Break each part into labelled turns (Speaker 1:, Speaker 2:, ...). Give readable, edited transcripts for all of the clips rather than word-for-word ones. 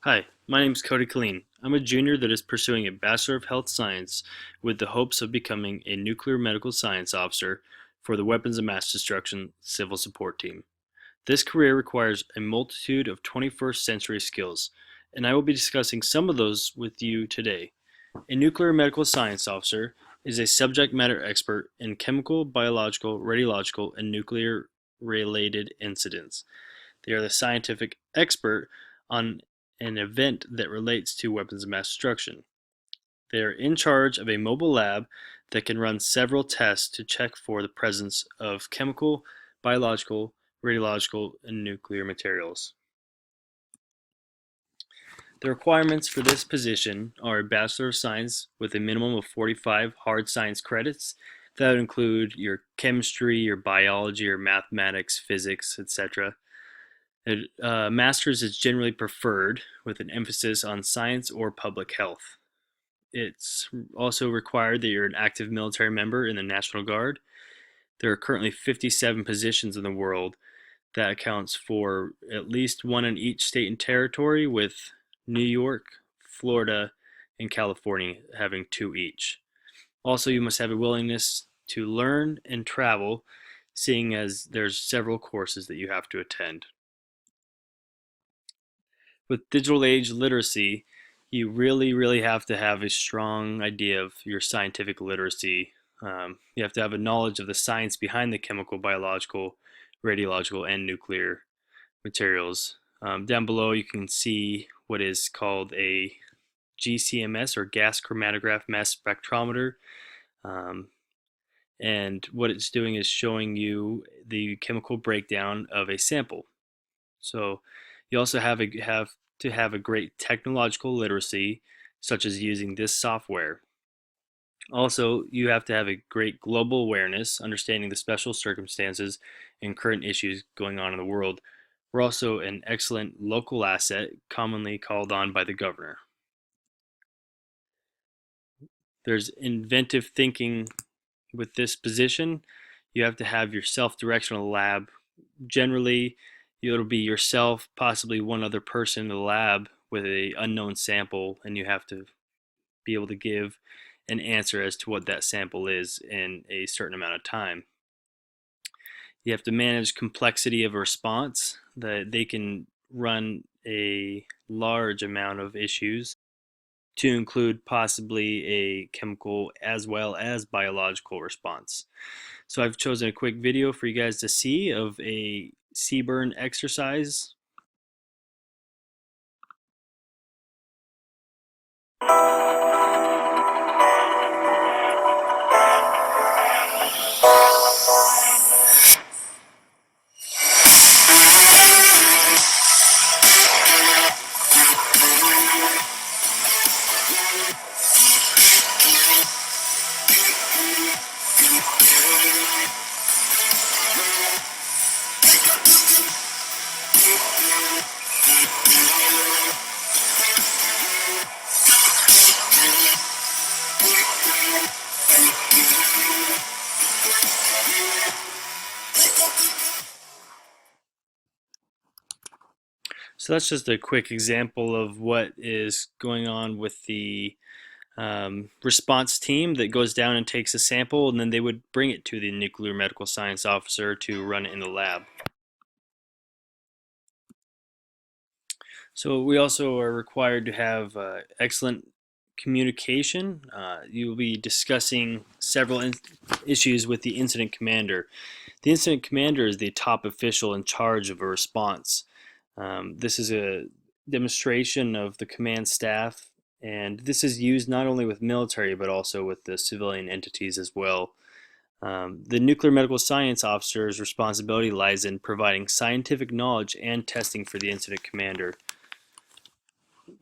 Speaker 1: Hi, my name is Cody Colleen. I'm a junior that is pursuing a Bachelor of Health Science with the hopes of becoming a nuclear medical science officer for the Weapons of Mass Destruction Civil Support Team. This career requires a multitude of 21st century skills, and I will be discussing some of those with you today. A nuclear medical science officer is a subject matter expert in chemical, biological, radiological, and nuclear related incidents. They are the scientific expert on an event that relates to weapons of mass destruction. They are in charge of a mobile lab that can run several tests to check for the presence of chemical, biological, radiological, and nuclear materials. The requirements for this position are a Bachelor of Science with a minimum of 45 hard science credits. That would include your chemistry, your biology, your mathematics, physics, etc. A master's is generally preferred with an emphasis on science or public health. It's also required that you're an active military member in the National Guard. There are currently 57 positions in the world. That accounts for at least one in each state and territory, with New York, Florida, and California having two each. Also, you must have a willingness to learn and travel, seeing as there's several courses that you have to attend. With digital age literacy, you really have to have a strong idea of your scientific literacy. You have to have a knowledge of the science behind the chemical, biological, radiological, and nuclear materials. Down below, you can see what is called a GCMS, or gas chromatograph mass spectrometer. Um, and what it's doing is showing you the chemical breakdown of a sample. So you also have to have a great technological literacy, such as using this software. Also, you have to have a great global awareness, understanding the special circumstances and current issues going on in the world. We're also an excellent local asset, commonly called on by the governor. There's inventive thinking with this position. You have to have your self-directional lab. Generally, it'll be yourself, possibly one other person in the lab with a unknown sample, and you have to be able to give an answer as to what that sample is in a certain amount of time. You have to manage complexity of a response, that they can run a large amount of issues to include possibly a chemical as well as biological response. So I've chosen a quick video for you guys to see of a CBurn exercise. So that's just a quick example of what is going on with the response team that goes down and takes a sample, and then they would bring it to the nuclear medical science officer to run it in the lab. So we also are required to have excellent communication. You will be discussing several issues with the incident commander. The incident commander is the top official in charge of a response. This is a demonstration of the command staff, and this is used not only with military but also with the civilian entities as well. The nuclear medical science officer's responsibility lies in providing scientific knowledge and testing for the incident commander.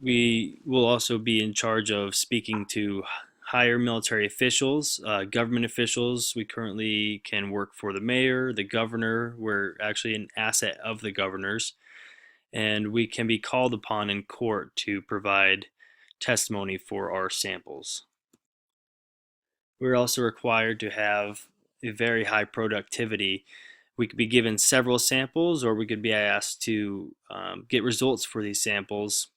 Speaker 1: We will also be in charge of speaking to higher military officials, government officials. We currently can work for the mayor, the governor. We're actually an asset of the governors, and we can be called upon in court to provide testimony for our samples. We're also required to have a very high productivity. We could be given several samples, or we could be asked to get results for these samples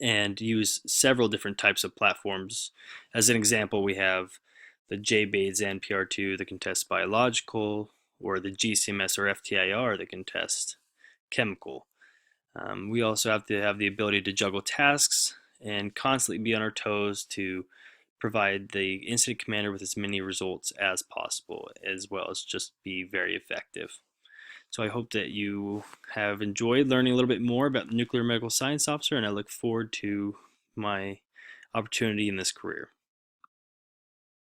Speaker 1: and use several different types of platforms. As an example, we have the JBAIDS NPR2 that can test biological, or the GCMS or FTIR that can test chemical. We also have to have the ability to juggle tasks and constantly be on our toes to provide the incident commander with as many results as possible, as well as just be very effective. So I hope that you have enjoyed learning a little bit more about the nuclear medical science officer, and I look forward to my opportunity in this career.